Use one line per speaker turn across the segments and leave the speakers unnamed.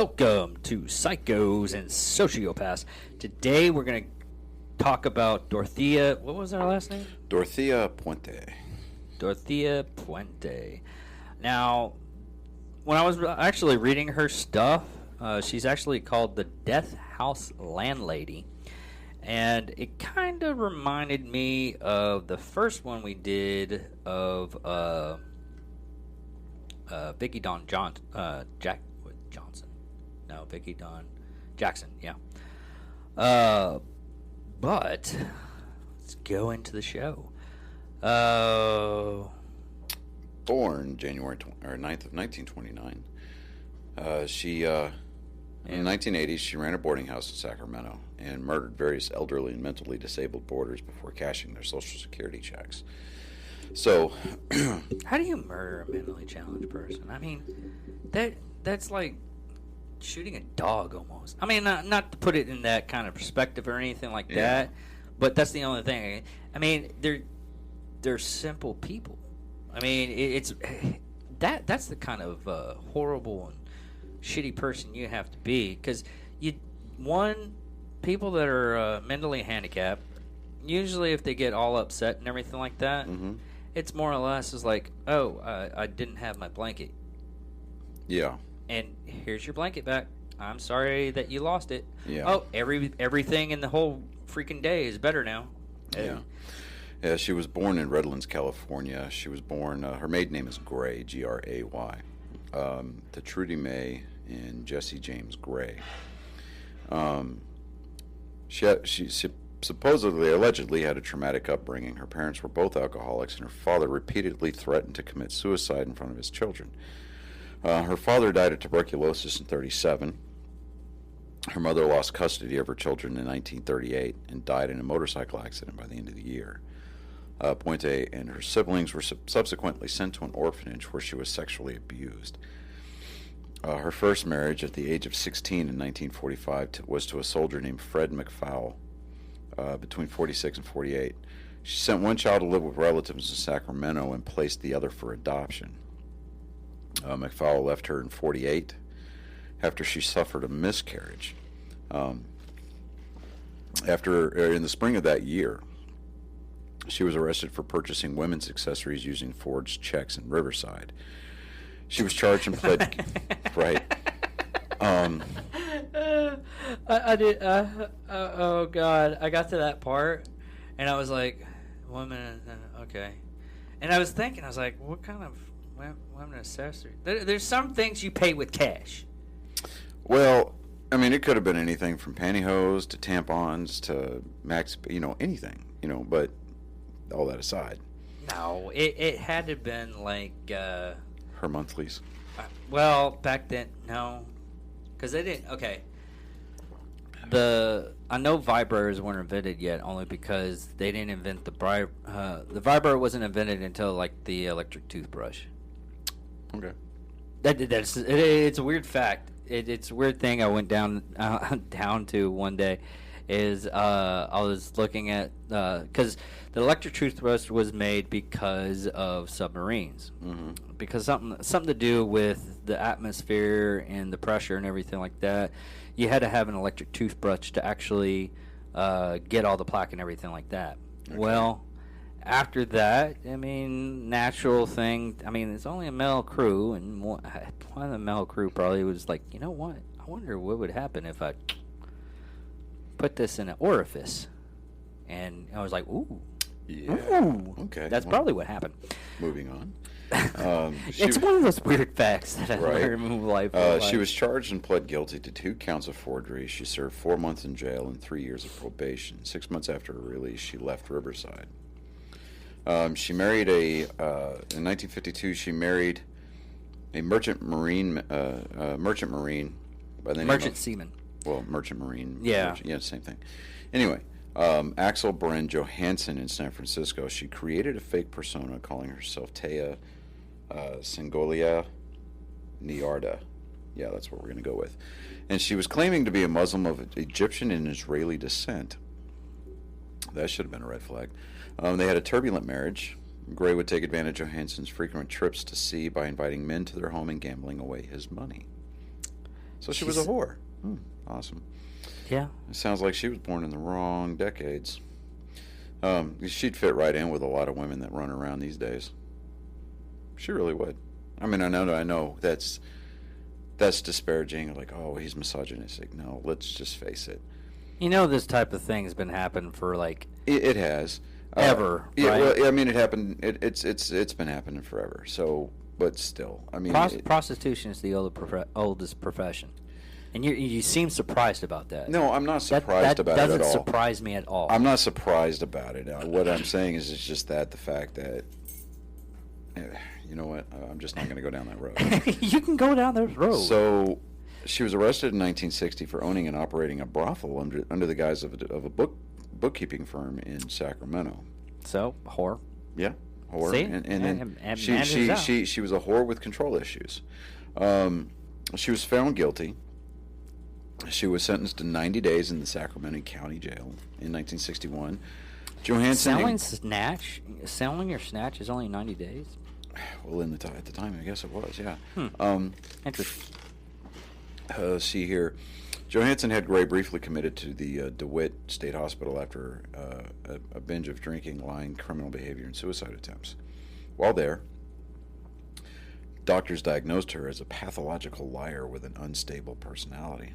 Welcome to Psychos and Sociopaths. Today we're going to talk about Dorothea. What was her last name?
Dorothea Puente.
Dorothea Puente. Now, when I was actually reading her stuff, she's actually called the Death House Landlady. And it kind of reminded me of the first one we did of Vicky Dawn Johnson. No, Vicky Dawn Jackson, yeah. But let's go into the show.
Born January 9th of 1929. In the 1980s, she ran a boarding house in Sacramento and murdered various elderly and mentally disabled boarders before cashing their Social Security checks. So,
how do you murder a mentally challenged person? I mean, that's like shooting a dog almost. I mean, not to put it in that kind of perspective or anything like that, but that's the only thing. I mean, they're simple people. I mean, it's that's the kind of horrible and shitty person you have to be, because people that are mentally handicapped, usually if they get all upset and everything like that, it's more or less is like, oh, I didn't have my blanket.
Yeah.
And here's your blanket back. I'm sorry that you lost it.
Yeah.
Oh, everything in the whole freaking day is better now.
Yeah. Yeah, she was born in Redlands, California. She was born, her maiden name is Gray, Gray, to Trudy May and Jesse James Gray. She allegedly had a traumatic upbringing. Her parents were both alcoholics, and her father repeatedly threatened to commit suicide in front of his children. Her father died of tuberculosis in 1937. Her mother lost custody of her children in 1938 and died in a motorcycle accident by the end of the year. Puente and her siblings were subsequently sent to an orphanage where she was sexually abused. Her first marriage at the age of 16 in 1945 was to a soldier named Fred McFowle, between 46 and 48. She sent one child to live with relatives in Sacramento and placed the other for adoption. McFowle left her in 48 after she suffered a miscarriage. In the spring of that year, she was arrested for purchasing women's accessories using forged checks in Riverside. She was charged and pled right.
I did. Oh God! I got to that part, and I was like, "Woman, okay." And I was thinking, I was like, "What kind of women accessory?" There's some things you pay with cash.
Well, I mean, it could have been anything from pantyhose to tampons to anything, But all that aside,
no, it had to have been like
her monthlies.
Well, back then, no, because they didn't. Okay. I know vibrators weren't invented yet, only because they didn't invent the vibrator wasn't invented until like the electric toothbrush.
Okay.
It's a weird fact. It's a weird thing I went down to one day. Is I was looking at because the electric toothbrush was made because of submarines, because something to do with the atmosphere and the pressure and everything like that. You had to have an electric toothbrush to actually get all the plaque and everything like that. Okay. Well, after that, I mean, natural thing. I mean, it's only a male crew, and one of the male crew probably was like, you know what? I wonder what would happen if I put this in an orifice. And I was like, ooh.
Yeah.
Ooh.
Okay.
That's probably what happened.
Moving on.
It's one of those weird facts that I learned in life.
She was charged and pled guilty to 2 counts of forgery. She served 4 months in jail and 3 years of probation. 6 months after her release, she left Riverside. She married in 1952. She married a merchant marine by the name
Merchant seaman.
Well, merchant marine.
Yeah.
Same thing. Anyway, Axel Bren Johansson in San Francisco. She created a fake persona calling herself Taya Sengolia Niarda. Yeah, that's what we're going to go with. And she was claiming to be a Muslim of Egyptian and Israeli descent. That should have been a red flag. They had a turbulent marriage. Gray would take advantage of Johansson's frequent trips to sea by inviting men to their home and gambling away his money. So she was a whore. Awesome.
Yeah.
It sounds like she was born in the wrong decades. She'd fit right in with a lot of women that run around these days. She really would. I mean, I know that's disparaging. Like, oh, he's misogynistic. No, let's just face it.
You know, this type of thing has been happening for like
it has
ever.
Yeah,
right?
well, I mean, it happened. It's been happening forever. So, but still, I mean,
prostitution is the oldest profession, and you seem surprised about that.
No, I'm not surprised about it at all.
That doesn't surprise me at all.
I'm not surprised about it. What I'm saying is, it's just the fact that, you know what? I'm just not going to go down that road.
You can go down that road.
So, she was arrested in 1960 for owning and operating a brothel under the guise of a bookkeeping firm in Sacramento.
So, whore.
Yeah, whore.
See?
And then she was a whore with control issues. She was found guilty. She was sentenced to 90 days in the Sacramento County Jail in 1961. Johansson
selling your snatch is only 90 days.
Well, at the time, I guess it was. Yeah.
Interesting.
See here. Johansson had Gray briefly committed to the DeWitt State Hospital after a binge of drinking, lying, criminal behavior, and suicide attempts. While there, doctors diagnosed her as a pathological liar with an unstable personality.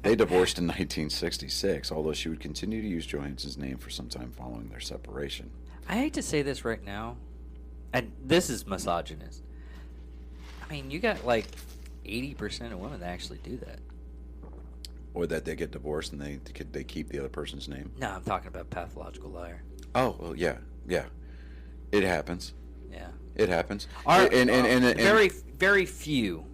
They divorced in 1966, although she would continue to use Johansson's name for some time following their separation.
I hate to say this right now, and this is misogynist. I mean, you got like 80% of women that actually do that.
Or that they get divorced and they keep the other person's name?
No, I'm talking about pathological liar.
Oh, well, yeah. It happens.
Yeah.
It happens.
Very, very few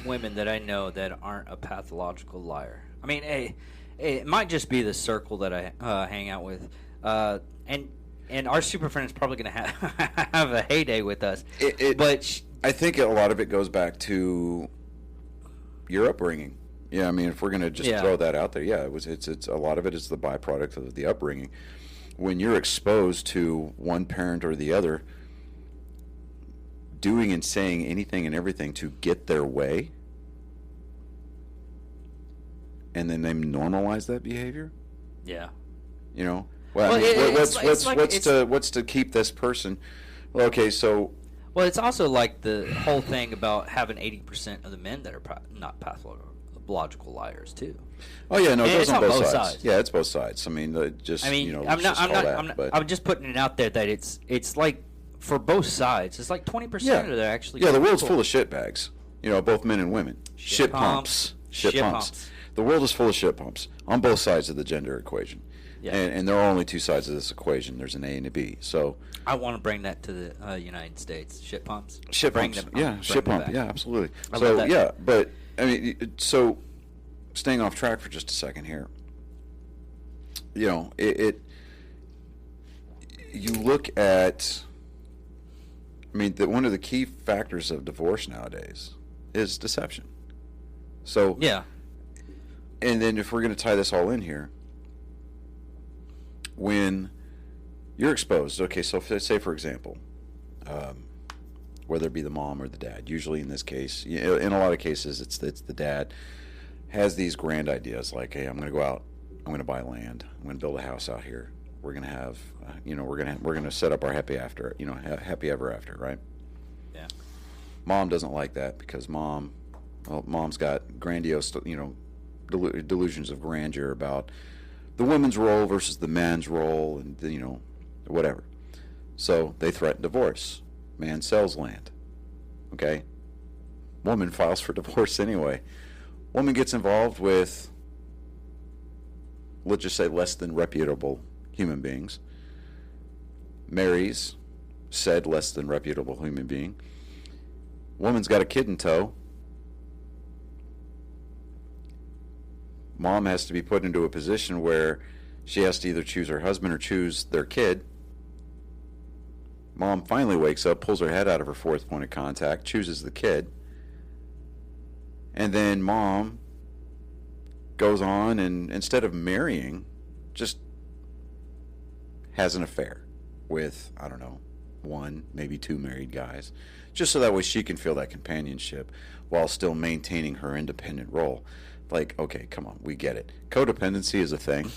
women that I know that aren't a pathological liar. I mean, it might just be the circle that I hang out with. And our super friend is probably going to have a heyday with us.
I think a lot of it goes back to your upbringing. Yeah, I mean, if we're going to just throw that out there, it's a lot of it is the byproduct of the upbringing. When you're exposed to one parent or the other doing and saying anything and everything to get their way, and then they normalize that behavior.
Yeah.
You know, what's to keep this person? Well, okay, so.
Well, it's also like the whole thing about having 80% of the men that are not pathological liars too.
Oh yeah, no, it goes on both sides. Yeah, it's both sides. I mean,
I'm just putting it out there that it's like for both sides. It's like 20% of they're actually.
Yeah, the world's full of shitbags. You know, both men and women. Shit pumps. The world is full of shit pumps on both sides of the gender equation. Yeah. And there are only two sides of this equation. There's an A and a B. So
I want to bring that to the United States. Shit pumps.
Shit pumps. Shit pump. Yeah, absolutely. So yeah, but I mean, so staying off track for just a second here. You know, you look at. I mean, one of the key factors of divorce nowadays is deception. So
yeah.
And then if we're going to tie this all in here. When you're exposed, okay, so say for example, whether it be the mom or the dad, usually in this case, in a lot of cases, it's the dad has these grand ideas like, hey, I'm going to go out, I'm going to buy land, I'm going to build a house out here. We're going to have, we're going to set up our happy ever after, right?
Yeah.
Mom doesn't like that because mom's got grandiose, delusions of grandeur about the woman's role versus the man's role, and whatever. So they threaten divorce. Man sells land. Okay? Woman files for divorce anyway. Woman gets involved with, let's just say, less than reputable human beings. Marries said less than reputable human being. Woman's got a kid in tow. Mom has to be put into a position where she has to either choose her husband or choose their kid. Mom finally wakes up, pulls her head out of her fourth point of contact, chooses the kid. And then mom goes on and instead of marrying, just has an affair with, I don't know, one, maybe two married guys, just so that way she can feel that companionship while still maintaining her independent role. Like, okay, come on, we get it. Codependency is a thing,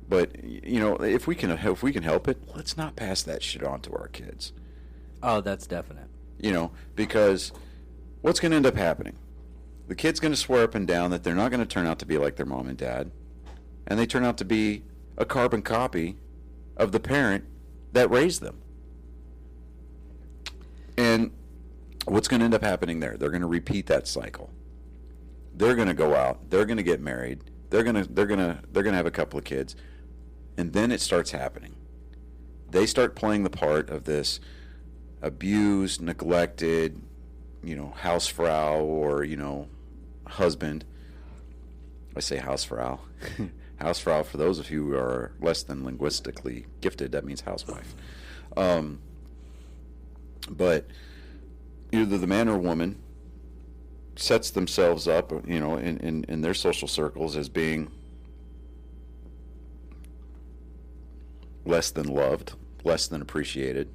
but if we can help it, let's not pass that shit on to our kids.
Oh, that's definite.
Because what's going to end up happening? The kid's going to swear up and down that they're not going to turn out to be like their mom and dad, and they turn out to be a carbon copy of the parent that raised them. And what's going to end up happening there? They're going to repeat that cycle. They're going to go out. They're going to get married. They're going to have a couple of kids, and then it starts happening. They start playing the part of this abused, neglected, Hausfrau or husband. I say Hausfrau. Hausfrau, for those of you who are less than linguistically gifted, that means housewife. But either the man or woman sets themselves up, in their social circles as being less than loved, less than appreciated.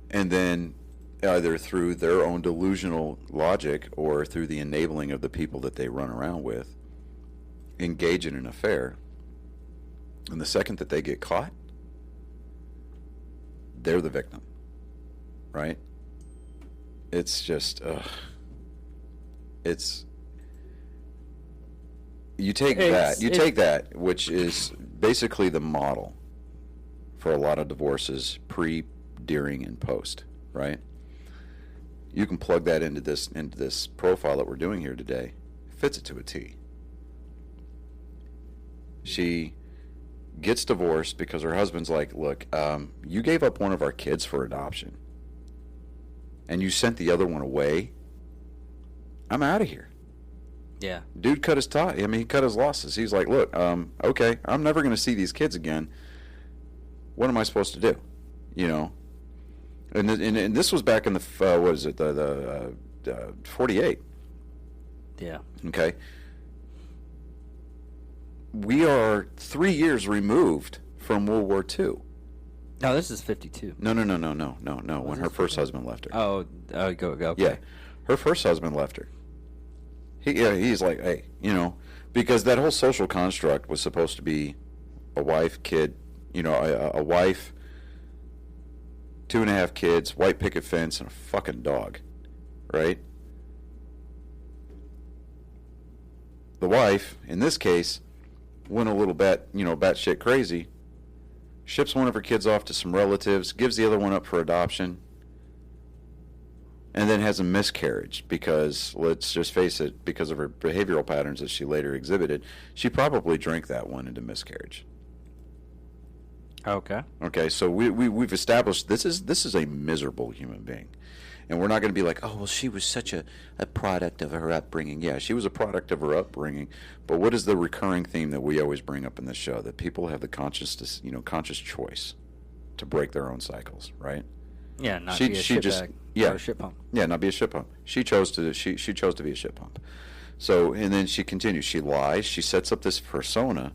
And then either through their own delusional logic or through the enabling of the people that they run around with, engage in an affair. And the second that they get caught, they're the victim. Right? It's just, you take that, which is basically the model for a lot of divorces pre, during, and post, right? You can plug that into this profile that we're doing here today. It fits it to a T. She gets divorced because her husband's like, look, you gave up one of our kids for adoption, and you sent the other one away. I'm out of here.
Yeah.
Dude cut his tie. I mean, he cut his losses. He's like, look, okay, I'm never going to see these kids again. What am I supposed to do? And this was back in the what is it, the 48.
Yeah.
Okay. We are 3 years removed from World War II.
No, this is 52.
No. When her first husband left her.
Oh, go. Okay.
Yeah, her first husband left her. He's like, hey, because that whole social construct was supposed to be a wife, kid, a wife, 2.5 kids, white picket fence, and a fucking dog, right? The wife, in this case, went a little batshit crazy, ships one of her kids off to some relatives, gives the other one up for adoption, and then has a miscarriage because, let's just face it, because of her behavioral patterns that she later exhibited, she probably drank that one into miscarriage. Okay, so we've established this is a miserable human being. And we're not going to be like, oh, well, she was such a product of her upbringing. Yeah, she was a product of her upbringing. But what is the recurring theme that we always bring up in this show? That people have the conscious choice to break their own cycles, right?
Yeah, not be a shitbag or a shit pump.
Yeah, not be a shit pump. She chose to be a shit pump. So, and then she continues. She lies. She sets up this persona,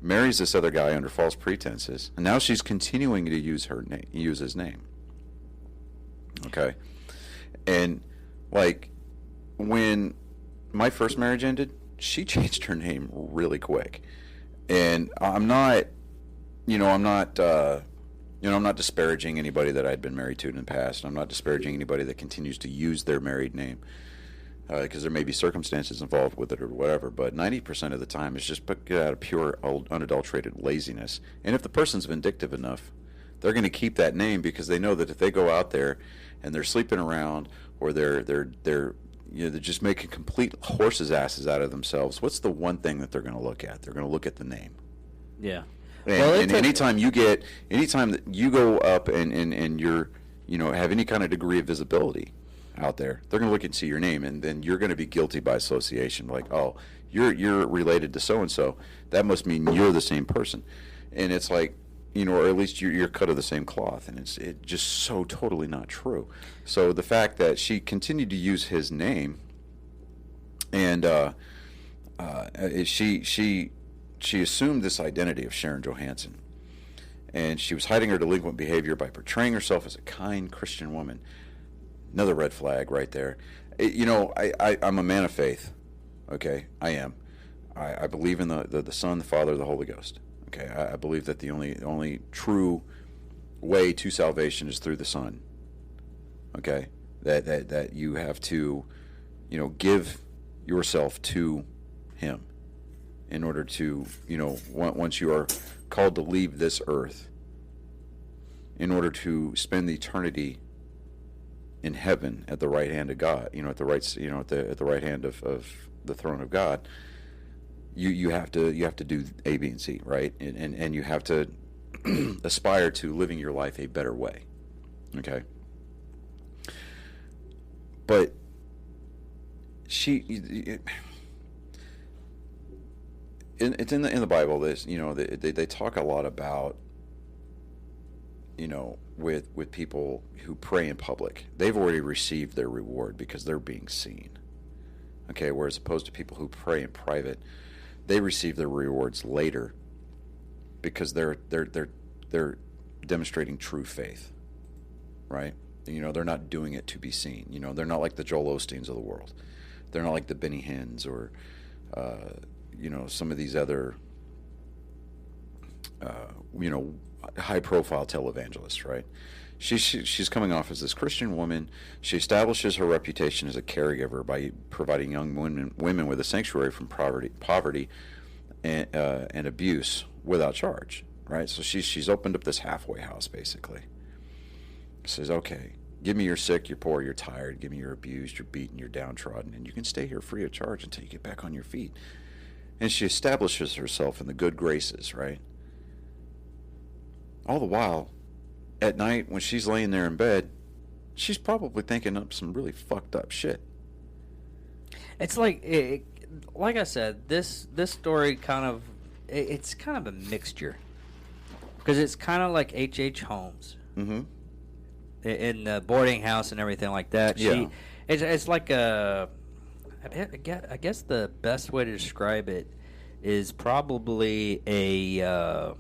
marries this other guy under false pretenses, and now she's continuing to use his name. Okay, and like when my first marriage ended, she changed her name really quick, and I'm not disparaging anybody that I'd been married to in the past. I'm not disparaging anybody that continues to use their married name because there may be circumstances involved with it or whatever. But 90% of the time, it's just out of pure unadulterated laziness. And if the person's vindictive enough, they're going to keep that name because they know that if they go out there and they're sleeping around or they're just making complete horses' asses out of themselves, what's the one thing that they're going to look at? They're going to look at the name.
Yeah.
And anytime that you go up and you're have any kind of degree of visibility out there, they're going to look and see your name, and then you're going to be guilty by association. Like, oh, you're related to so and so. That must mean you're the same person. And it's like, or at least you're cut of the same cloth, and it's just so totally not true. So the fact that she continued to use his name, and she assumed this identity of Sharon Johansson, and she was hiding her delinquent behavior by portraying herself as a kind Christian woman. Another red flag right there. I'm a man of faith. Okay, I am. I believe in the Son, the Father, the Holy Ghost. Okay, I believe that the only true way to salvation is through the Son. Okay, that you have to, give yourself to Him in order to, once you are called to leave this earth, in order to spend the eternity in heaven at the right hand of God, at the right hand of the throne of God. You have to do A, B, and C, right? And you have to aspire to living your life a better way. Okay. But it's in the Bible. This they talk a lot about with people who pray in public. They've already received their reward because they're being seen. Okay, whereas opposed to people who pray in private, they receive their rewards later because they're demonstrating true faith, right? They're not doing it to be seen. They're not like the Joel Osteens of the world. They're not like the Benny Hinn's or some of these other high-profile televangelists, right? She's coming off as this Christian woman. She establishes her reputation as a caregiver by providing young women with a sanctuary from poverty and abuse without charge, right? So she's opened up this halfway house, basically. Says, okay, give me your sick, you're poor, you're tired. Give me your abused, you're beaten, you're downtrodden, and you can stay here free of charge until you get back on your feet. And she establishes herself in the good graces, right? All the while, at night when she's laying there in bed, she's probably thinking up some really fucked up shit.
It's like I said, this story it's kind of a mixture, because it's kind of like H.H. Holmes in the boarding house and everything like that.
Yeah.
It's like I guess the best way to describe it is probably a.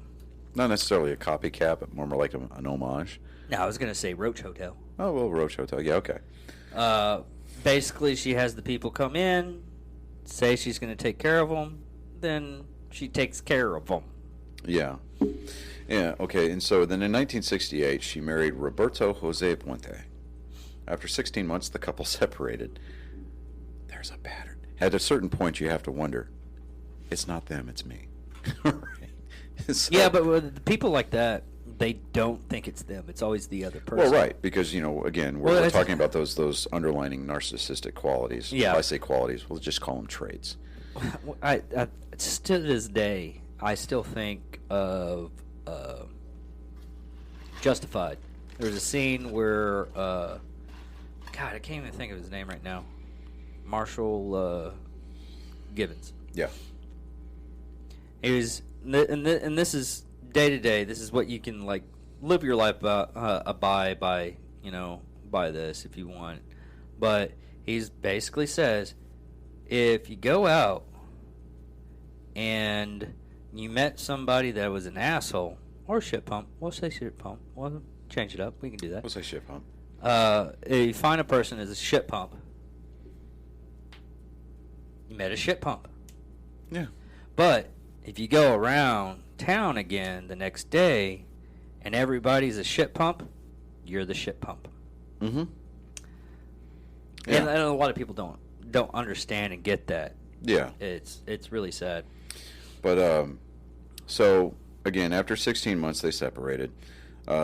Not necessarily a copycat, but more like an homage.
No, I was going to say Roach Hotel.
Oh, well, Roach Hotel. Yeah, okay.
Basically, she has the people come in, say she's going to take care of them, then she takes care of them.
Yeah. Yeah, okay. And so then in 1968, she married Roberto Jose Puente. After 16 months, the couple separated. There's a pattern. At a certain point, you have to wonder, it's not them, it's me. Right? So,
yeah, but with people like that, they don't think it's them. It's always the other person.
Well, right, because, again, we're talking about those underlining narcissistic qualities.
Yeah.
If I say qualities, we'll just call them traits.
I to this day, I still think of Justified. There was a scene where, God, I can't even think of his name right now. Marshall Gibbons.
Yeah.
He was, and this is day to day. This is what you can live your life by by this if you want. But he basically says, if you go out and you met somebody that was an asshole or a shit pump, we'll say shit pump. We'll change it up. We can do that.
We'll say shit pump.
If you find a person as a shit pump, you met a shit pump.
Yeah.
But if you go around town again the next day and everybody's a shit pump, you're the shit pump.
Mm-hmm. Yeah.
And a lot of people don't understand and get that.
Yeah.
It's really sad.
But so again, after 16 months, they separated.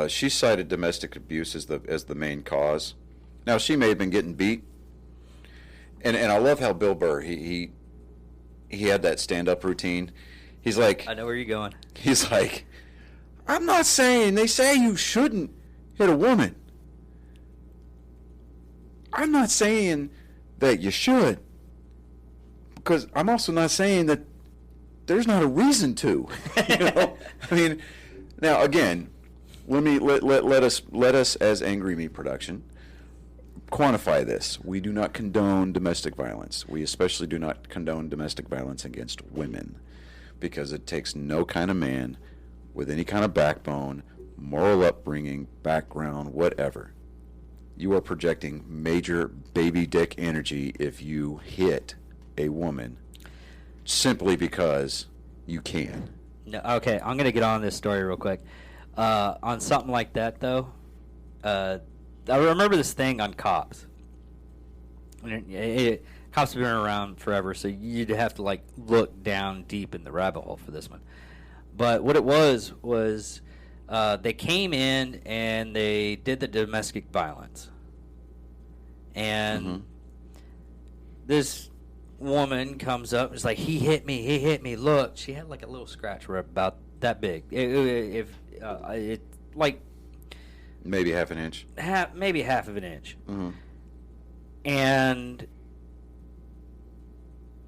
She cited domestic abuse as the main cause. Now, she may have been getting beat, and I love how Bill Burr he had that stand-up routine. He's like,
I know where you're going.
He's like, I'm not saying they say you shouldn't hit a woman. I'm not saying that you should, because I'm also not saying that there's not a reason to. I mean, now again, let us as Angry Meat Production quantify this. We do not condone domestic violence. We especially do not condone domestic violence against women, because it takes no kind of man with any kind of backbone, moral upbringing, background, whatever, you are projecting major baby dick energy if you hit a woman simply because you can.
No, okay, I'm gonna get on this story real quick. On something like that, though, I remember this thing on Cops. Cops have been around forever, so you'd have to like look down deep in the rabbit hole for this one. But what it was they came in and they did the domestic violence, and this woman comes up and is like, he hit me, look. She had like a little scratch about that big, it like
maybe half an inch,
maybe half of an inch. And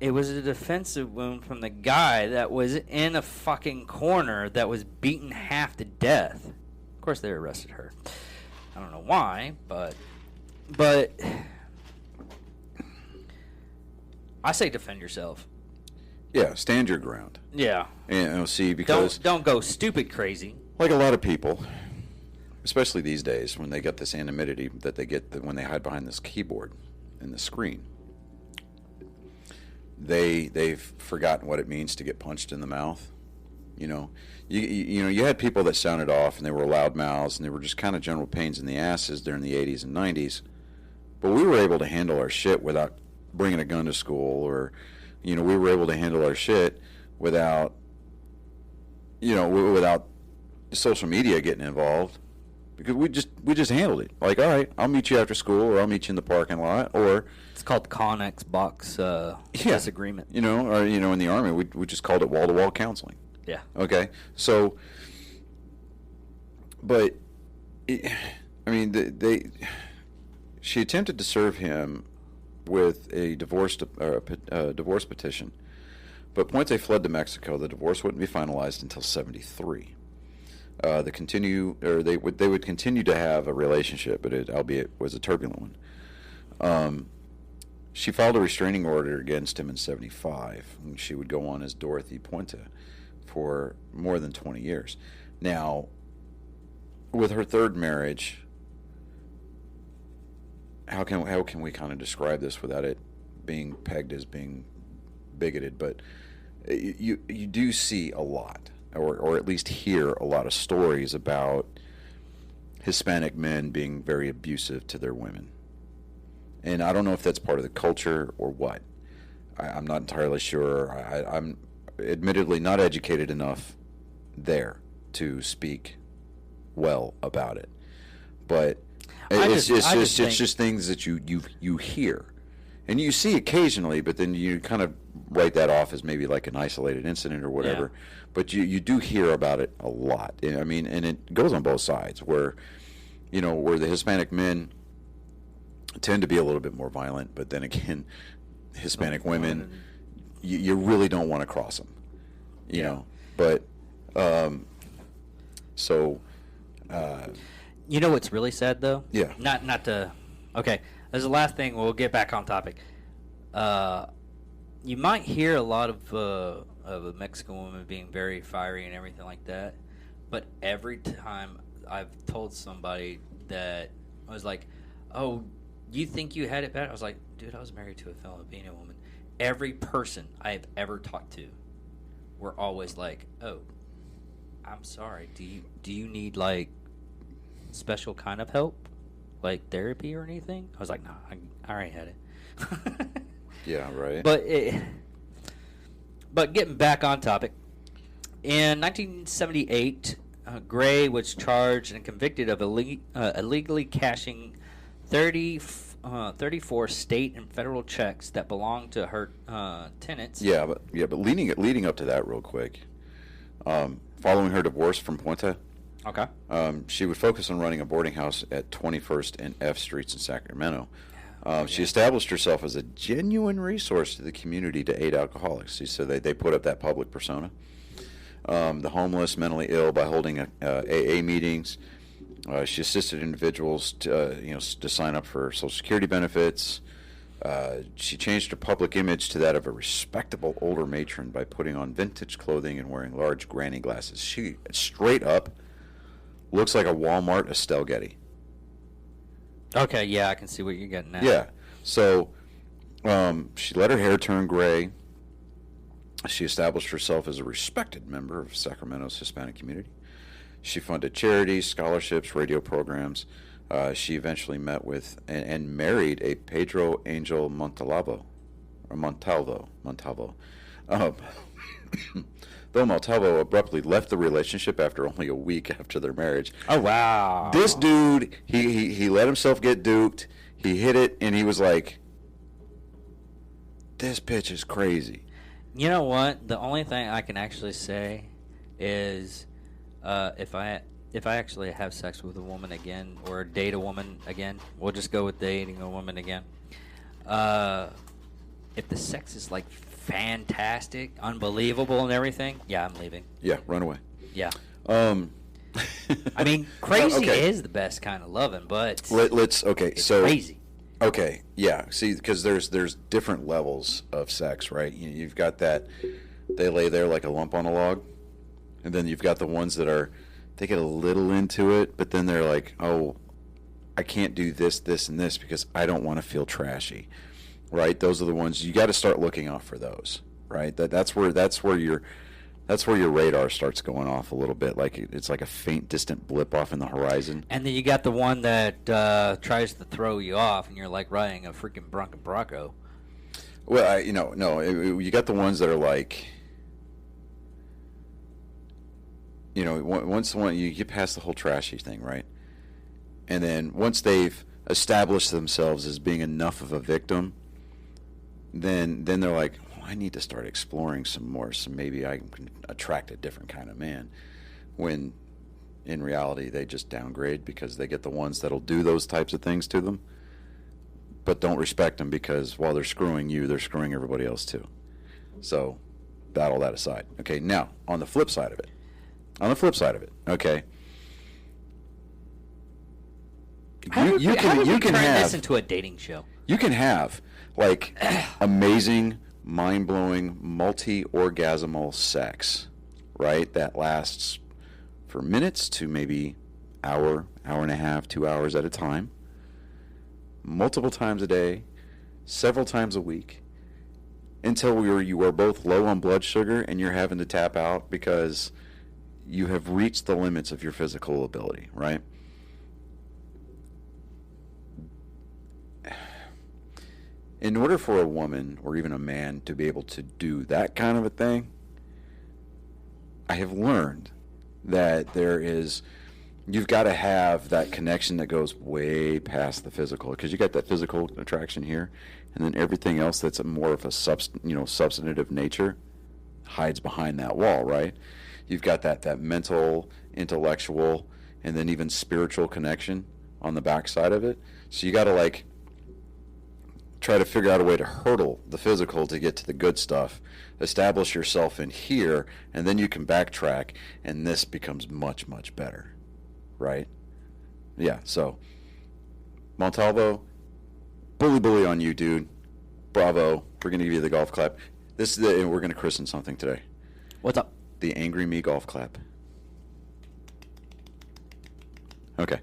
it was a defensive wound from the guy that was in a fucking corner that was beaten half to death. Of course they arrested her. I don't know why, but I say defend yourself.
Yeah, stand your ground.
Yeah.
And see, because
don't go stupid crazy.
Like a lot of people, especially these days, when they get this anonymity that they get when they hide behind this keyboard and the screen, they've forgotten what it means to get punched in the mouth. You know, you had people that sounded off and they were loud mouths and they were just kind of general pains in the asses during the 80s and 90s, but we were able to handle our shit without bringing a gun to school, or we were able to handle our shit without social media getting involved, because we just handled it. Like, all right, I'll meet you after school, or I'll meet you in the parking lot, or
it's called Connex box disagreement.
In the Army we just called it wall-to-wall counseling.
Yeah.
Okay. So, but she attempted to serve him with a divorce petition, but Puente fled to Mexico. The divorce wouldn't be finalized until 1973. They would continue to have a relationship, but albeit was a turbulent one. She filed a restraining order against him in 1975, and she would go on as Dorothea Puente for more than 20 years. Now, with her third marriage, how can we kind of describe this without it being pegged as being bigoted? But you do see a lot, or at least hear a lot of stories about Hispanic men being very abusive to their women. And I don't know if that's part of the culture or what. I'm not entirely sure. I'm admittedly not educated enough there to speak well about it. But it's just things that you hear. And you see occasionally, but then you kind of write that off as maybe like an isolated incident or whatever. Yeah. But you do hear about it a lot. I mean, and it goes on both sides, where the Hispanic men tend to be a little bit more violent, but then again, Hispanic women, you really don't want to cross them, you know. But
you know what's really sad though?
Yeah.
Not to. Okay, as the last thing, we'll get back on topic. You might hear a lot of a Mexican woman being very fiery and everything like that, but every time I've told somebody that, I was like, "Oh, you think you had it bad?" I was like, "Dude, I was married to a Filipino woman." Every person I've ever talked to, were always like, "Oh, I'm sorry. Do you need like special kind of help, like therapy or anything?" I was like, "No, I already had it."
Yeah, right.
But getting back on topic, in 1978, Gray was charged and convicted of illegally cashing 34 state and federal checks that belonged to her tenants.
Yeah, but leading up to that, real quick, following her divorce from Puente,
okay,
she would focus on running a boarding house at 21st and F Streets in Sacramento. She established herself as a genuine resource to the community to aid alcoholics. So they put up that public persona. The homeless, mentally ill, by holding AA meetings. She assisted individuals to sign up for Social Security benefits. She changed her public image to that of a respectable older matron by putting on vintage clothing and wearing large granny glasses. She straight up looks like a Walmart Estelle Getty.
Okay, yeah, I can see what you're getting at.
Yeah. So she let her hair turn gray. She established herself as a respected member of Sacramento's Hispanic community. She funded charities, scholarships, radio programs. She eventually met with and married a Pedro Angel Montalvo. Though Montalvo abruptly left the relationship after only a week after their marriage.
Oh, wow.
This dude, he let himself get duped. He hit it, and he was like, this bitch is crazy.
You know what? The only thing I can actually say is if I actually have sex with a woman again or date a woman again, we'll just go with dating a woman again. If the sex is like fantastic, unbelievable, and everything, yeah, I'm leaving.
Yeah, run away.
Yeah. I mean, crazy is the best kind of loving, but
let's
it's crazy.
Okay, yeah. See, because there's different levels of sex, right? You've got that they lay there like a lump on a log, and then you've got the ones that are they get a little into it, but then they're like, oh, I can't do this, this, and this because I don't want to feel trashy, right? Those are the ones you got to start looking out for those, right? That's where your radar starts going off a little bit, like it's like a faint, distant blip off in the horizon.
And then you got the one that tries to throw you off, and you're like riding a freaking Bronco.
Well, you got the ones that are like, once you get past the whole trashy thing, right? And then once they've established themselves as being enough of a victim, then they're like, I need to start exploring some more, so maybe I can attract a different kind of man. When in reality they just downgrade because they get the ones that'll do those types of things to them, but don't respect them because while they're screwing you, they're screwing everybody else too. So battle that aside. Okay, now on the flip side of it, okay. You can
turn
have
this into a dating show.
You can have like amazing, mind-blowing, multi-orgasmal sex, right? That lasts for minutes to maybe hour and a half, 2 hours at a time, multiple times a day, several times a week, until you are both low on blood sugar and you're having to tap out because you have reached the limits of your physical ability, right? In order for a woman or even a man to be able to do that kind of a thing, I have learned that you've got to have that connection that goes way past the physical, because you got that physical attraction here, and then everything else that's more of a substantive nature hides behind that wall, right? You've got that mental, intellectual, and then even spiritual connection on the backside of it. So you got to try to figure out a way to hurdle the physical to get to the good stuff, establish yourself in here, and then you can backtrack, and this becomes much, much better, right? Yeah, so Montalvo, bully on you, dude. Bravo. We're going to give you the golf clap. We're going to christen something today.
What's up?
The Angry Me golf clap. Okay.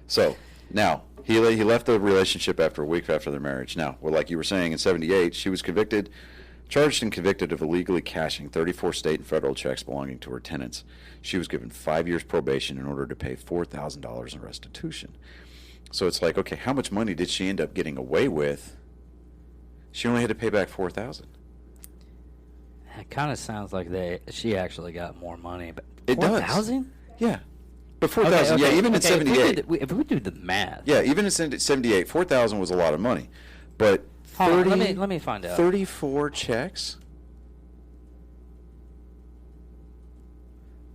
So now he left the relationship after a week after their marriage. Now, well, like you were saying, in '78, she was charged and convicted of illegally cashing 34 state and federal checks belonging to her tenants. She was given 5 years probation in order to pay $4,000 in restitution. So it's like, okay, how much money did she end up getting away with? She only had to pay back $4,000.
It kind of sounds like she actually got more money, but
it does.
4,000?
Yeah. But 4,000, yeah, even in 78.
If we do the math.
Yeah, even in 78, 4,000 was a lot of money. But
30, let me find out.
34 checks?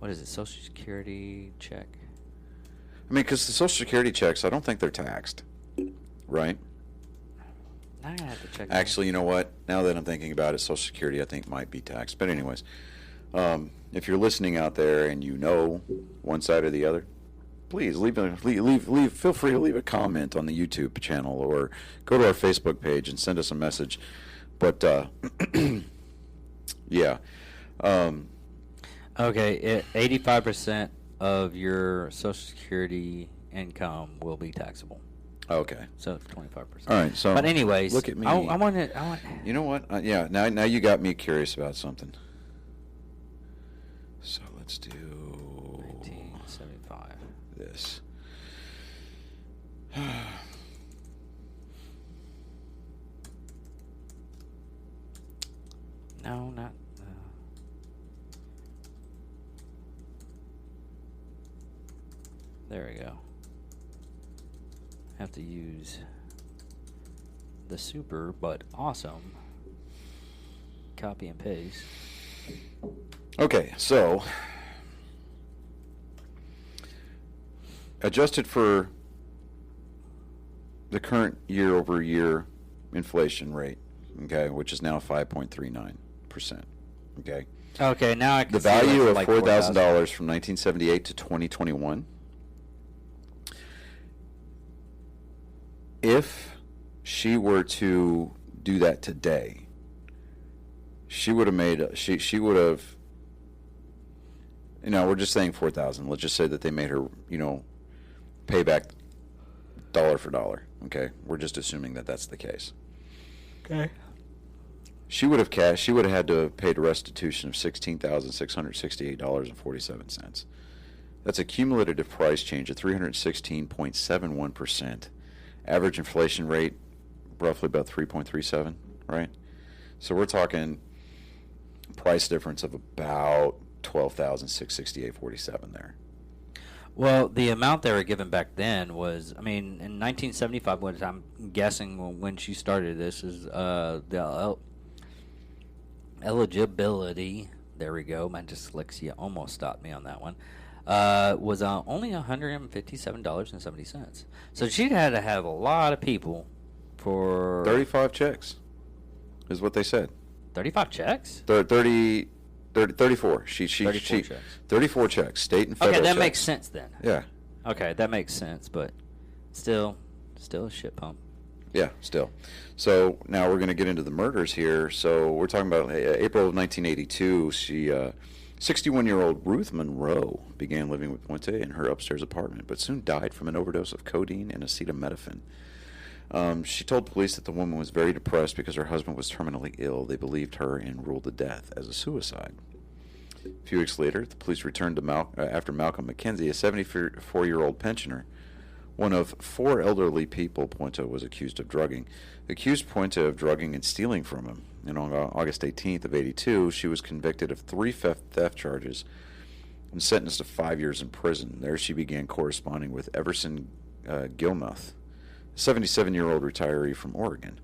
What is it, Social Security check?
I mean, because the Social Security checks, I don't think they're taxed, right?
Now I'm going to have to check.
Actually, you know what? Now that I'm thinking about it, Social Security, I think, might be taxed. But anyways, if you're listening out there and you know one side or the other, please feel free to leave a comment on the YouTube channel or go to our Facebook page and send us a message. But yeah.
Okay, 85% of your Social Security income will be taxable.
Okay.
So 25%.
All right. So,
but anyways,
look at me.
I want.
You know what? Yeah. Now you got me curious about something. So let's do
1975.
This.
No, not. There we go. Have to use the super but awesome copy and paste.
Okay, so adjusted for the current year-over-year inflation rate, okay, which is now 5.39%. Okay.
Okay, now I can
the
see
value of
like
$4,000 from 1978 to 2021. If she were to do that today, she would have made she would have. We're just saying 4,000. Let's just say that they made her, pay back dollar for dollar. Okay, we're just assuming that that's the case.
Okay.
She would have had to have paid a restitution of $16,668.47. That's a cumulative price change of 316.71%. Average inflation rate, roughly about 3.37, right? So we're talking price difference of about $12,668.47 there.
Well, the amount they were given back then was, in 1975, what I'm guessing when she started this is the eligibility. There we go. My dyslexia almost stopped me on that one. Was only $157.70. So she'd had to have a lot of people for
35 checks, is what they said.
35 checks?
34. 34
checks.
34 checks, state and federal.
Okay, that
checks.
makes sense then.
Yeah.
Okay, that makes sense, but still a shit pump.
Yeah, still. So now we're going to get into the murders here. So we're talking about April of 1982. 61-year-old Ruth Monroe began living with Puente in her upstairs apartment, but soon died from an overdose of codeine and acetaminophen. She told police that the woman was very depressed because her husband was terminally ill. They believed her and ruled the death as a suicide. A few weeks later, the police returned to after Malcolm McKenzie, a 74-year-old pensioner, one of 4 elderly people Puente was accused of drugging. Accused Puente of drugging and stealing from him. And on August 18th of 82, she was convicted of 3 theft charges and sentenced to 5 years in prison. There she began corresponding with Everson Gilmuth, a 77-year-old retiree from Oregon.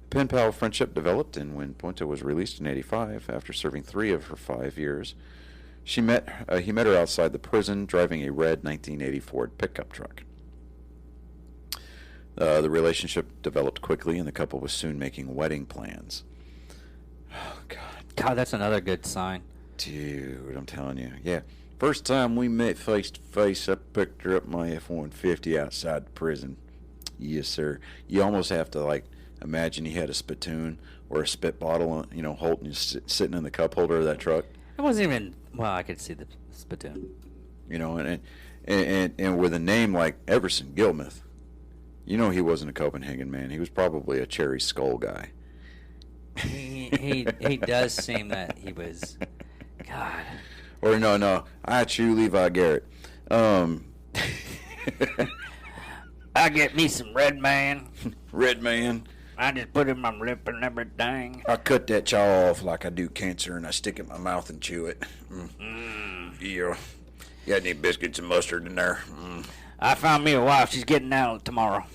A pen pal friendship developed, and when Puente was released in 85, after serving 3 of her 5 years, he met her outside the prison driving a red 1980 Ford pickup truck. The relationship developed quickly, and the couple was soon making wedding plans. Oh,
God, that's another good sign.
Dude, I'm telling you. Yeah. First time we met face to face, I picked her up my F-150 outside the prison. Yes, sir. You almost have to, imagine he had a spittoon or a spit bottle, holding, sitting in the cup holder of that truck.
It wasn't even, I could see the spittoon.
And with a name like Everson Gilmuth, he wasn't a Copenhagen man. He was probably a Cherry Skull guy.
He does seem that he was, God.
Or no, I chew Levi Garrett.
I get me some Red Man.
Red Man.
I just put it in my lip and everything.
I cut that jaw off like I do cancer, and I stick it in my mouth and chew it. Yeah. Got any biscuits and mustard in there?
I found me a wife. She's getting out tomorrow.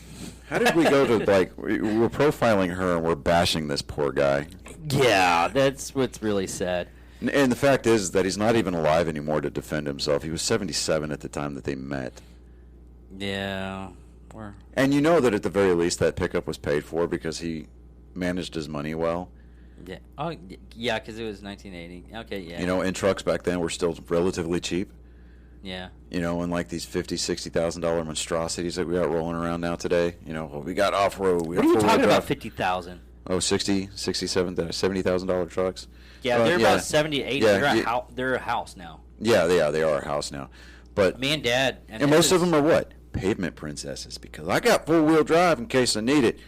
How did we go to, we're profiling her and we're bashing this poor guy?
Yeah, that's what's really sad.
And the fact is that he's not even alive anymore to defend himself. He was 77 at the time that they met.
Yeah.
And you know that at the very least that pickup was paid for because he managed his money well.
Yeah. Oh, yeah, because it was 1980. Okay, yeah.
And trucks back then were still relatively cheap.
Yeah.
You know, and like these $50,000-$60,000 monstrosities that we got rolling around now today. You know, well, we got off-road.
What are you talking about, 50,000?
Oh, $70,000 trucks?
Yeah, they're about 70, 80.
Yeah,
they're a house now.
Yeah, they are a house now. But
me and Dad.
And most of them are what? Pavement princesses, because I got four-wheel drive in case I need it.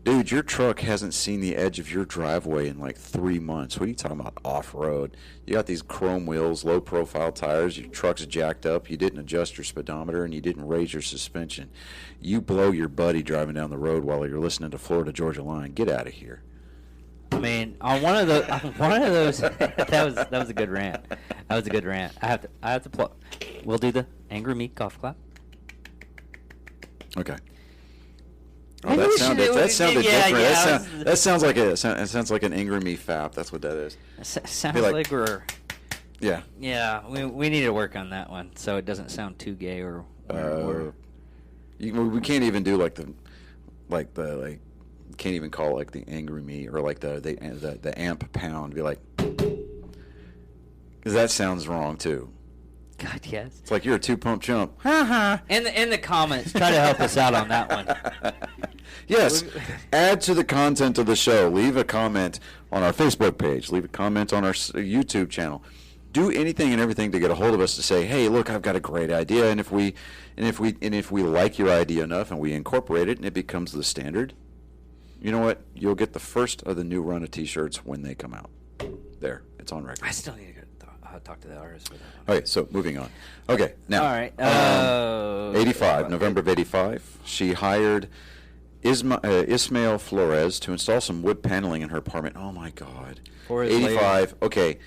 Dude, your truck hasn't seen the edge of your driveway in like 3 months. What are you talking about off-road? You got these chrome wheels, low-profile tires, your truck's jacked up, you didn't adjust your speedometer, and you didn't raise your suspension. You blow your buddy driving down the road while you're listening to Florida Georgia Line. Get out of here.
I mean, on one of those, that was a good rant. That was a good rant. I have to plug. We'll do the Angry Me golf clap.
Okay. Oh, that sounded different.
Yeah,
that sounds like it sounds like an Angry Me fap. That's what that is.
Sounds like we're.
Yeah.
Yeah, we need to work on that one so it doesn't sound too gay or.
We can't even do can't even call it like the Angry Me or like the amp pound. Be like, because that sounds wrong too.
God, yes.
It's like you're a 2-pump chump. Ha ha.
In the comments, try to help us out on that one.
Yes. Add to the content of the show. Leave a comment on our Facebook page. Leave a comment on our YouTube channel. Do anything and everything to get a hold of us to say, hey, look, I've got a great idea, and if we like your idea enough and we incorporate it and it becomes the standard, you know what? You'll get the first of the new run of T-shirts when they come out. There, it's on record.
I still need to go talk to the artist for that one.
Okay, so moving on. Okay, now.
All right.
85, November of 85. She hired Ismael Flores to install some wood paneling in her apartment. Oh my God. 85. Okay,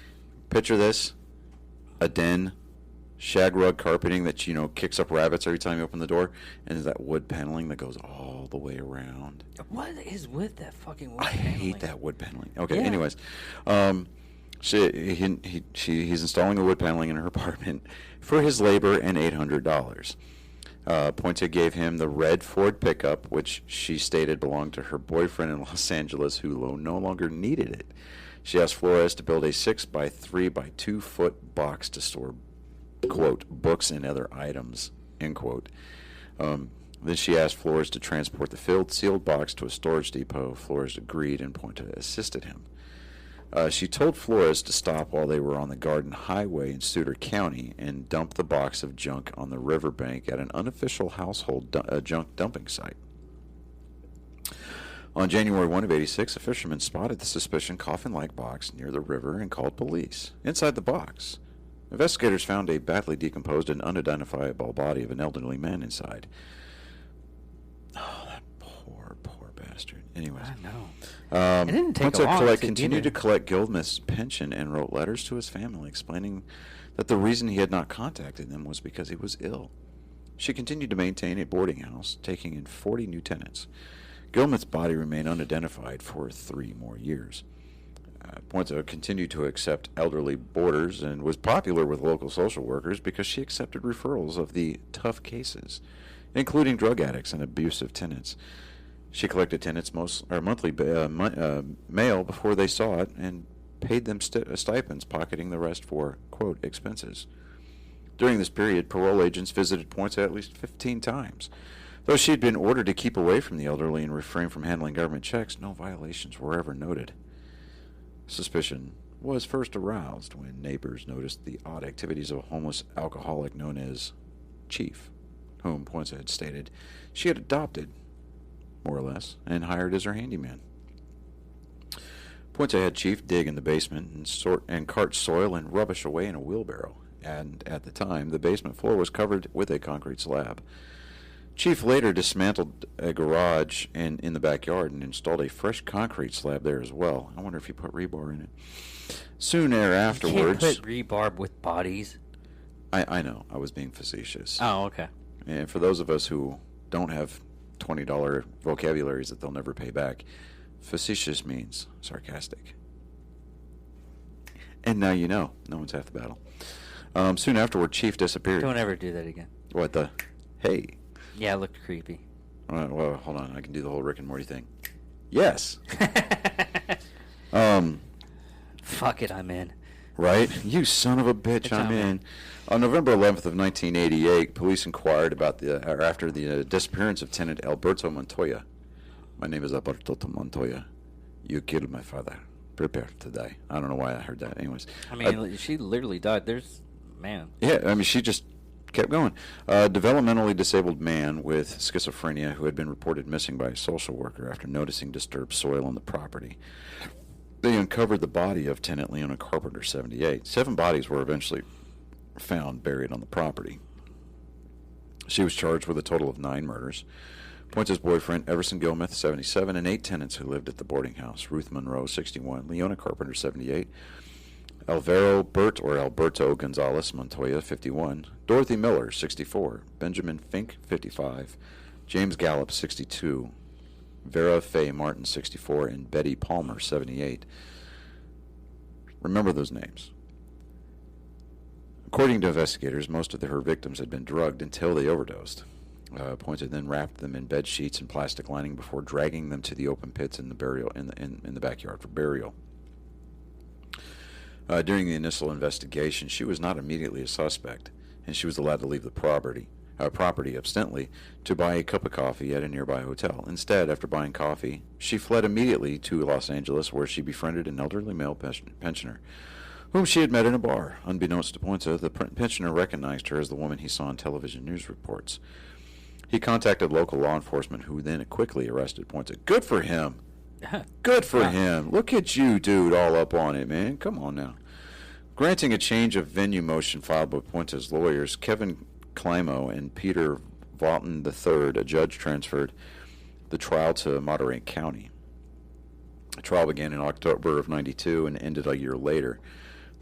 picture this: a den, shag rug carpeting that kicks up rabbits every time you open the door, and that wood paneling that goes all the way around.
What is with that fucking wood
I
paneling?
hate that wood paneling. Okay,
yeah.
Anyways, he's installing the wood paneling in her apartment for his labor and $800. Puente gave him the red Ford pickup, which she stated belonged to her boyfriend in Los Angeles, who no longer needed it. She asked Flores to build a 6 by 3 by 2 foot box to store, quote, books and other items, end quote. Then she asked Flores to transport the sealed box to a storage depot. Flores agreed, and Puente assisted him. She told Flores to stop while they were on the Garden Highway in Sutter County and dump the box of junk on the riverbank at an unofficial household junk dumping site. On January 1 of 86, a fisherman spotted the suspicious coffin-like box near the river and called police. Inside the box, investigators found a badly decomposed and unidentifiable body of an elderly man inside. Oh, that poor bastard. Anyways.
I know. It didn't take long.
Continued to collect Gilmith's pension and wrote letters to his family explaining that the reason he had not contacted them was because he was ill. She continued to maintain a boarding house, taking in 40 new tenants. Gilmith's body remained unidentified for 3 more years. Puente continued to accept elderly boarders and was popular with local social workers because she accepted referrals of the tough cases, including drug addicts and abusive tenants. She collected tenants' monthly mail before they saw it and paid them stipends, pocketing the rest for, quote, expenses. During this period, parole agents visited Puente at least 15 times. Though she had been ordered to keep away from the elderly and refrain from handling government checks, no violations were ever noted. Suspicion was first aroused when neighbors noticed the odd activities of a homeless alcoholic known as Chief, whom Puente had stated she had adopted, more or less, and hired as her handyman. Puente had Chief dig in the basement and cart soil and rubbish away in a wheelbarrow, and at the time the basement floor was covered with a concrete slab. Chief later dismantled a garage in the backyard and installed a fresh concrete slab there as well. I wonder if he put rebar in it. Soon afterwards...
You can't put rebar with bodies.
I know. I was being facetious.
Oh, okay.
And for those of us who don't have $20 vocabularies that they'll never pay back, facetious means sarcastic. And now you know. No one's half the battle. Soon afterward, Chief disappeared.
Don't ever do that again.
What the? Hey.
Yeah, it looked creepy.
Well, hold on. I can do the whole Rick and Morty thing. Yes.
Fuck it, I'm in.
Right? You son of a bitch, I'm in. On November 11th of 1988, police inquired about after the disappearance of tenant Alberto Montoya. My name is Alberto Montoya. You killed my father. Prepare to die. I don't know why I heard that. Anyways.
I mean, she literally died.
Yeah, I mean, she just kept going. A developmentally disabled man with schizophrenia who had been reported missing by a social worker after noticing disturbed soil on the property. They uncovered the body of tenant Leona Carpenter, 78. 7 bodies were eventually found buried on the property. She was charged with a total of 9 murders. Puente's boyfriend, Everson Gilmeth, 77, and 8 tenants who lived at the boarding house. Ruth Monroe, 61, Leona Carpenter, 78, Alberto Gonzalez Montoya, 51, Dorothy Miller, 64, Benjamin Fink, 55, James Gallup, 62, Vera Faye Martin, 64, and Betty Palmer, 78. Remember those names. According to investigators, most of her victims had been drugged until they overdosed. Puente then wrapped them in bed sheets and plastic lining before dragging them to the open pits in the backyard for burial. During the initial investigation, she was not immediately a suspect, and she was allowed to leave the property ostensibly to buy a cup of coffee at a nearby hotel. Instead, after buying coffee, she fled immediately to Los Angeles, where she befriended an elderly male pensioner, whom she had met in a bar. Unbeknownst to Puente, the pensioner recognized her as the woman he saw in television news reports. He contacted local law enforcement, who then quickly arrested Puente. Good for him. Good for him. Look at you, dude, all up on it, man. Come on now. Granting a change of venue motion filed by Puente's lawyers, Kevin Climo and Peter Vaughton III, a judge transferred the trial to Monterey County. The trial began in October of 92 and ended a year later.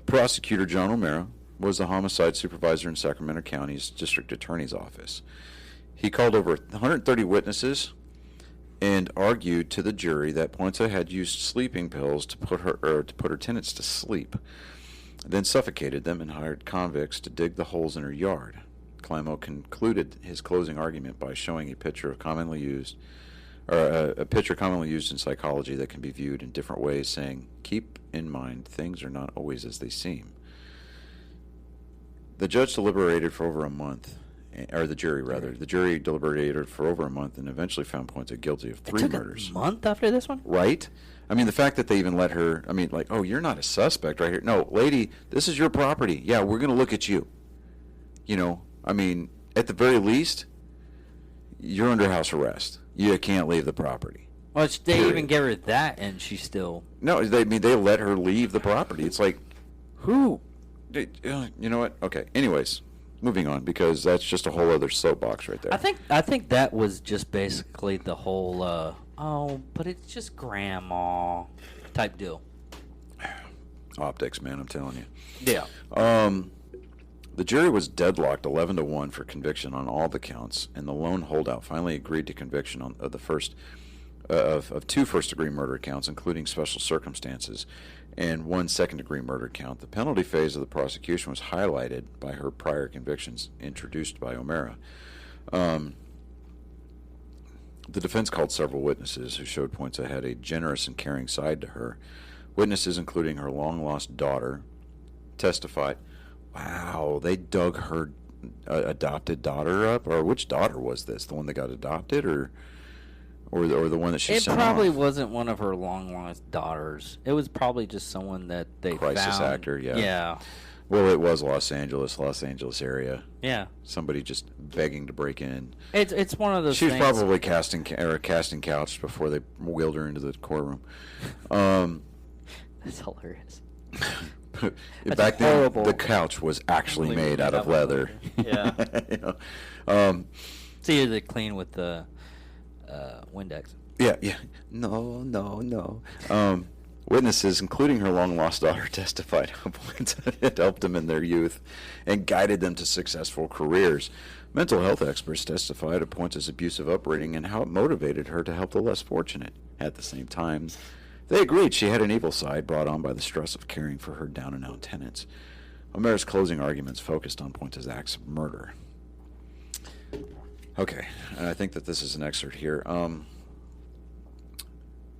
Prosecutor John O'Mara was the homicide supervisor in Sacramento County's district attorney's office. He called over 130 witnesses and argued to the jury that Puente had used sleeping pills to put her tenants to sleep, then suffocated them and hired convicts to dig the holes in her yard. Climo concluded his closing argument by showing a picture commonly used in psychology that can be viewed in different ways, saying, "Keep in mind, things are not always as they seem." The judge deliberated for over a month, or the jury rather. The jury deliberated for over a month and eventually found Puente guilty of 3 murders.
A month after this one?
Right? I mean, the fact that they even let her, oh, you're not a suspect right here. No, lady, this is your property. Yeah, we're going to look at you. At the very least, you're under house arrest. You can't leave the property.
Well, they even gave her that, and she still...
No, they let her leave the property. It's like, who? You know what? Okay, anyways, moving on, because that's just a whole other soapbox right there.
I think that was just basically the whole, but it's just grandma type deal.
Optics, man, I'm telling you.
Yeah.
The jury was deadlocked 11-1 for conviction on all the counts, and the lone holdout finally agreed to conviction of 2 first-degree murder counts, including special circumstances, and 1 second-degree murder count. The penalty phase of the prosecution was highlighted by her prior convictions introduced by O'Mara. The defense called several witnesses who showed Puente had a generous and caring side to her. Witnesses, including her long-lost daughter, testified. Wow, they dug her adopted daughter up? Or which daughter was this? The one that got adopted, or the one that she sent off?
It probably wasn't one of her long-lost daughters. It was probably just someone that they found.
Crisis actor, yeah.
Yeah.
Well, it was Los Angeles area.
Yeah.
Somebody just begging to break in.
It's one of those
She was
things.
probably casting couch before they wheeled her into the courtroom.
That's hilarious.
Back then, the couch was actually made out of leather.
Yeah. It's either clean with the Windex.
Yeah. No. Witnesses, including her long-lost daughter, testified how Puente had helped them in their youth and guided them to successful careers. Mental health experts testified of Puente's abusive upbringing and how it motivated her to help the less fortunate. At the same time, they agreed she had an evil side brought on by the stress of caring for her down-and-out tenants. O'Mara's closing arguments focused on Puente's acts of murder. Okay, and I think that this is an excerpt here.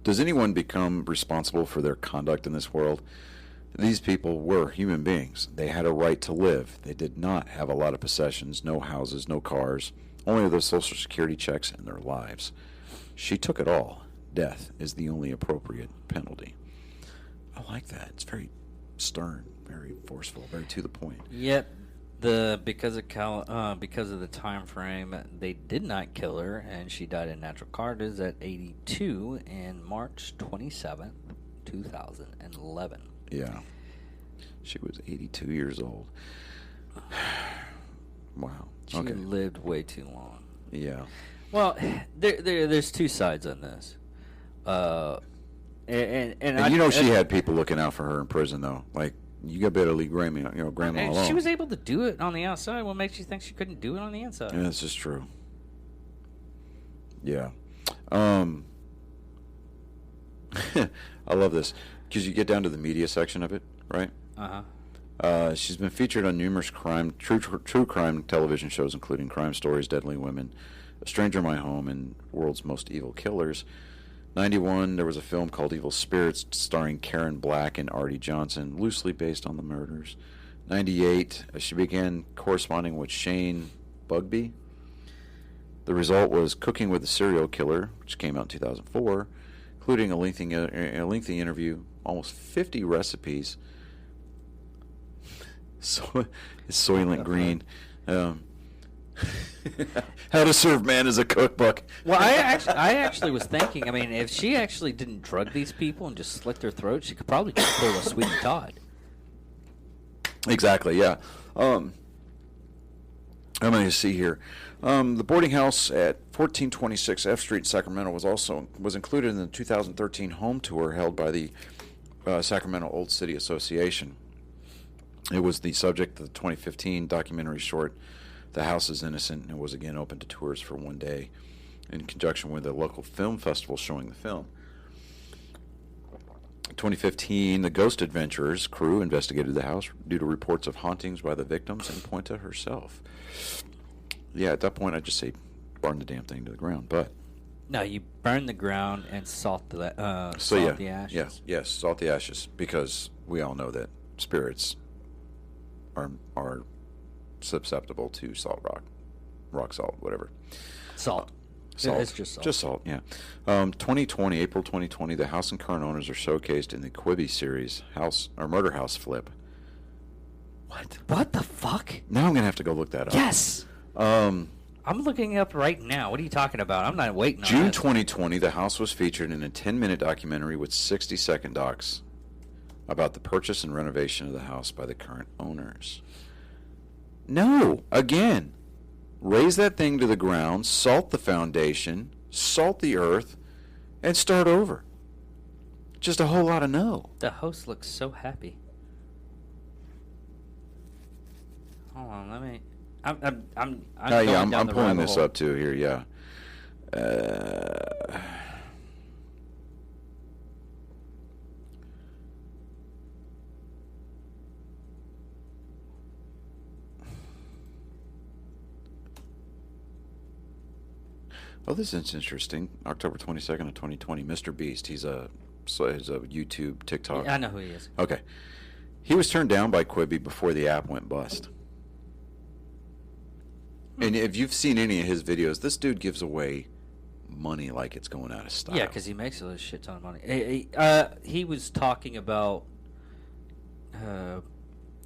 Does anyone become responsible for their conduct in this world? These people were human beings. They had a right to live. They did not have a lot of possessions, no houses, no cars, only their Social Security checks and their lives. She took it all. Death is the only appropriate penalty. I like that. It's very stern, very forceful, very to the point.
Yep. Because of the time frame, they did not kill her, and she died in natural causes at 82 in March 27th, 2011.
Yeah. She was 82 years old. Wow.
She lived way too long.
Yeah.
Well, there's two sides on this. And
you know she had people looking out for her in prison, though. Like, you got better leave grandma alone.
She was able to do it on the outside. What makes you think she couldn't do it on the inside?
Yeah, this is true. Yeah. I love this because you get down to the media section of it, right? She's been featured on numerous true crime television shows, including Crime Stories, Deadly Women, A Stranger in My Home, and World's Most Evil Killers. 91, there was a film called Evil Spirits starring Karen Black and Artie Johnson, loosely based on the murders. 98, she began corresponding with Shane Bugbee. The result was Cooking with a Serial Killer, which came out in 2004, including a lengthy interview, almost 50 recipes. So, Soylent Green. How to Serve Man as a Cookbook.
Well, I actually was thinking, I mean, if she actually didn't drug these people and just slit their throats, she could probably just pull a Sweeney Todd.
Exactly, yeah. I'm going to see here. The boarding house at 1426 F Street in Sacramento was included in the 2013 home tour held by the Sacramento Old City Association. It was the subject of the 2015 documentary short The House is Innocent, and was again open to tours for one day in conjunction with a local film festival showing the film. 2015, the Ghost Adventurers crew investigated the house due to reports of hauntings by the victims and Puente herself. Yeah, at that point, I'd just say burn the damn thing to the ground, but...
No, you burn the ground and salt the ashes.
Yes, salt the ashes, because we all know that spirits are susceptible to rock salt, whatever.
Salt. It's just salt.
Just salt, yeah. 2020, April 2020, the house and current owners are showcased in the Quibi series, Murder House Flip.
What the fuck?
Now I'm going to have to go look that up.
Yes! I'm looking it up right now. What are you talking about? I'm not waiting on
June
that.
2020, the house was featured in a 10-minute documentary with 60-second docs about the purchase and renovation of the house by the current owners. No, again, raise that thing to the ground, salt the foundation, salt the earth, and start over. Just a whole lot of no.
The host looks so happy. Hold on, let me.
I'm pulling this up too here. Yeah. Oh, this is interesting. October 22nd of 2020. Mr. Beast. He's a YouTube, TikTok.
Yeah, I know who he is.
Okay. He was turned down by Quibi before the app went bust. And if you've seen any of his videos, this dude gives away money like it's going out of style.
Yeah, because he makes a shit ton of money. He was talking about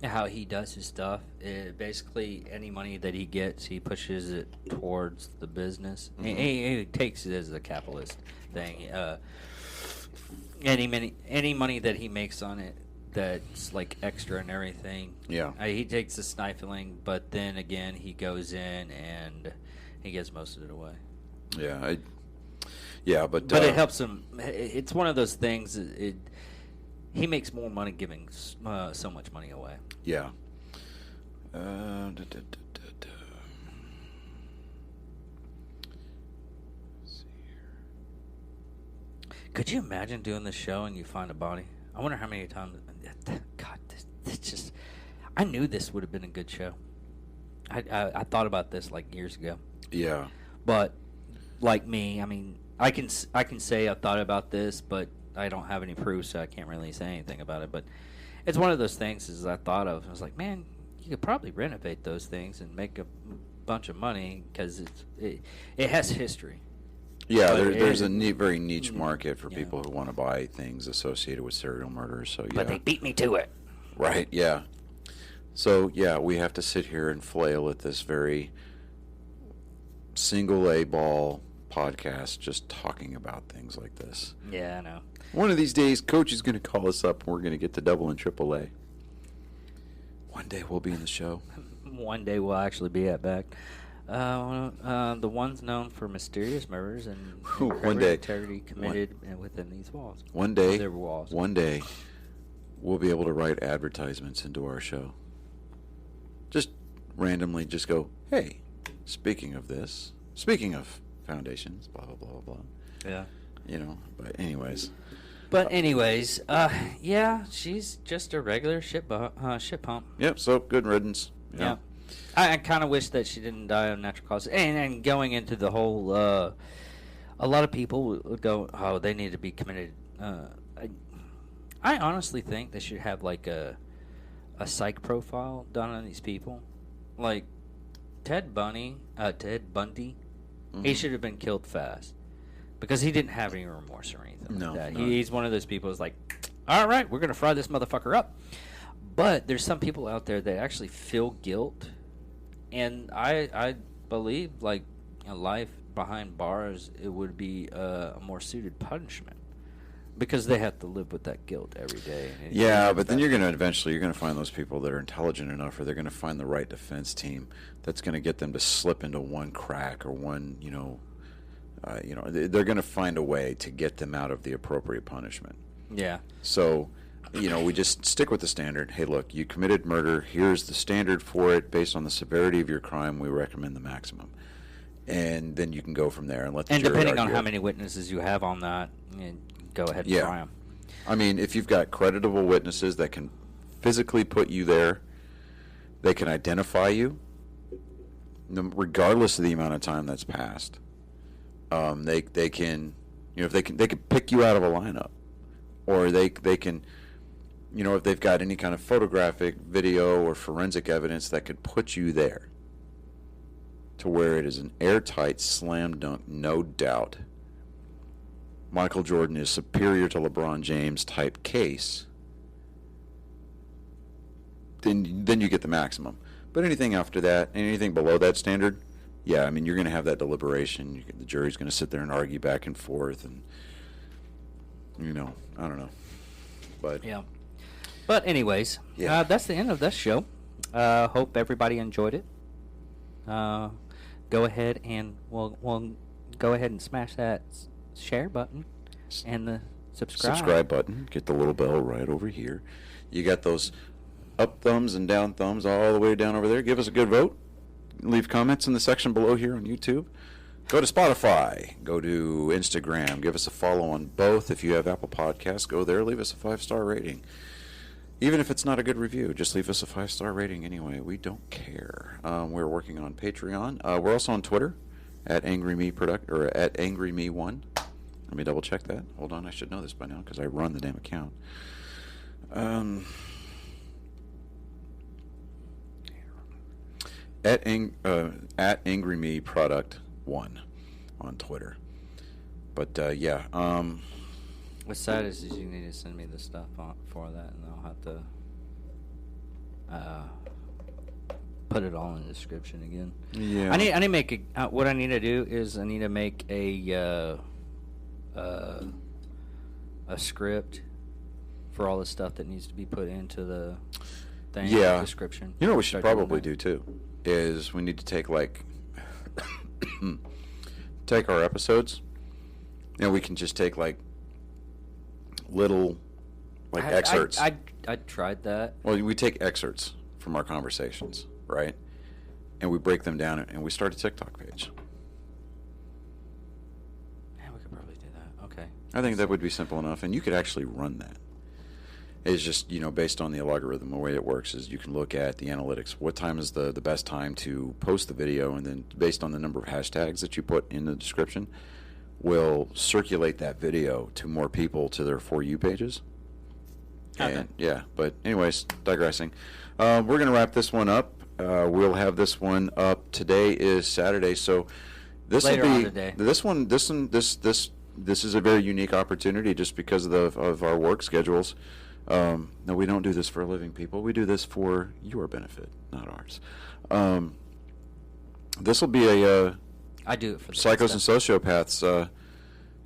how he does his stuff. Basically, any money that he gets, he pushes it towards the business. Mm-hmm. He takes it as a capitalist thing. Any money that he makes on it, that's like extra and everything.
Yeah.
He takes the stifling, but then again, he goes in and he gets most of it away.
Yeah, but
it helps him. It's one of those things. He makes more money giving so much money away.
Yeah.
Could you imagine doing this show and you find a body? I wonder how many times. God, this just. I knew this would have been a good show. I thought about this like years ago.
Yeah.
But like me, I mean, I can say I thought about this, but I don't have any proof, so I can't really say anything about it. But it's one of those things as I thought of. I was like, man, you could probably renovate those things and make a bunch of money because it has history.
Yeah, there's a very niche market for people who want to buy things associated with serial murders. So yeah,
but they beat me to it.
Right. Yeah. So yeah, we have to sit here and flail at this very single A ball podcast, just talking about things like this.
Yeah, I know.
One of these days, Coach is going to call us up, and we're going to get to double and triple A. One day we'll be in the show.
One day we'll actually be at back. The ones known for mysterious murders and
one day
integrity committed within these walls.
One day,
their walls.
One day, we'll be able to write advertisements into our show. Just randomly, just go, hey, speaking of this, speaking of foundations, blah blah blah blah.
Yeah.
You know. But anyways.
Yeah, she's just a regular shit pump.
Yep. So good riddance.
Yeah. I kind of wish that she didn't die of natural causes. And going into the whole, a lot of people would go, oh, they need to be committed. I honestly think they should have like a psych profile done on these people. Like Ted Bundy,
mm-hmm.
He should have been killed fast because he didn't have any remorse or anything like that. He's one of those people who's like, all right, we're going to fry this motherfucker up. But there's some people out there that actually feel guilt. And I believe, like, a life behind bars, it would be a more suited punishment because they have to live with that guilt every day.
Yeah, but then you're going to find those people that are intelligent enough, or they're going to find the right defense team that's going to get them to slip into one crack or one, they're going to find a way to get them out of the appropriate punishment.
Yeah.
So, we just stick with the standard. Hey, look, you committed murder. Here's the standard for it. Based on the severity of your crime, we recommend the maximum. And then you can go from there and let the jury
depending on
argue
how
it.
many witnesses you have on that, go ahead and try them.
I mean, if you've got creditable witnesses that can physically put you there, they can identify you, regardless of the amount of time that's passed. They can, if they can pick you out of a lineup, or they can. If they've got any kind of photographic, video, or forensic evidence that could put you there to where it is an airtight slam dunk, no doubt, Michael Jordan is superior to LeBron James type case, then you get the maximum. But anything after that, anything below that standard, yeah, I mean, you're going to have that deliberation. The jury's going to sit there and argue back and forth, and, I don't know. But
yeah. But anyways, that's the end of this show. Hope everybody enjoyed it. Go ahead and we'll go ahead and smash that share button and the subscribe
button. Get the little bell right over here. You got those up thumbs and down thumbs all the way down over there. Give us a good vote. Leave comments in the section below here on YouTube. Go to Spotify. Go to Instagram. Give us a follow on both. If you have Apple Podcasts, go there. Leave us a 5-star rating. Even if it's not a good review, just leave us a 5-star rating anyway. We don't care. We're working on Patreon. We're also on Twitter at AngryMe1. Let me double check that. Hold on, I should know this by now because I run the damn account. At AngryMeProduct1 on Twitter. But
What's sad is you need to send me the stuff for that, and I'll have to put it all in the description again.
Yeah.
I need to make a. What I need to do is I need to make a script for all the stuff that needs to be put into the thing.
Yeah.
Description.
You know what we should probably do too is we need to take take our episodes. We can just take little excerpts.
I tried that.
Well, we take excerpts from our conversations, right? And we break them down and we start a TikTok page.
Yeah, we could probably do that. Okay.
I think that would be simple enough, and you could actually run that. It's just, based on the algorithm, the way it works is you can look at the analytics. What time is the best time to post the video, and then based on the number of hashtags that you put in the description, will circulate that video to more people to their For You pages.
Okay.
And yeah, but anyways, digressing. We're gonna wrap this one up. We'll have this one up. Today is Saturday, so this will
Later
be
on today.
This is a very unique opportunity just because of our work schedules. No, we don't do this for a living, people. We do this for your benefit, not ours. This will be a
I do it for the
Psychos and
stuff.
Sociopaths.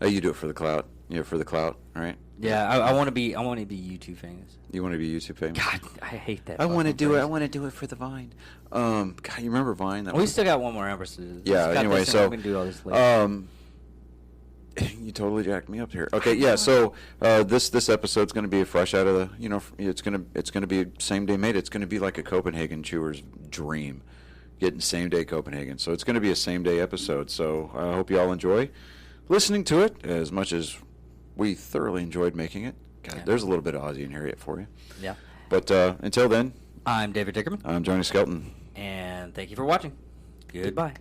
You do it for the clout. For the clout, right?
Yeah, I want to be YouTube famous.
You want to be YouTube famous?
God, I hate that.
I want to
fucking
do it.
phrase.
I want to do it for the Vine. God, you remember Vine? That
We
was-
still got one more episode.
Yeah.
Got
Anyway,
this
so
we can do all this later.
you totally jacked me up here. Okay, yeah. So this episode's going to be fresh out of the. It's gonna be same day made. It's going to be like a Copenhagen chewer's dream, getting same day Copenhagen. So it's going to be a same day episode. So I hope you all enjoy listening to it as much as we thoroughly enjoyed making it. God,
Yeah.
there's a little bit of Ozzy and Harriet for you.
Yeah.
But until then,
I'm David Dickerman,
I'm Johnny Skelton.
and thank you for watching. Goodbye.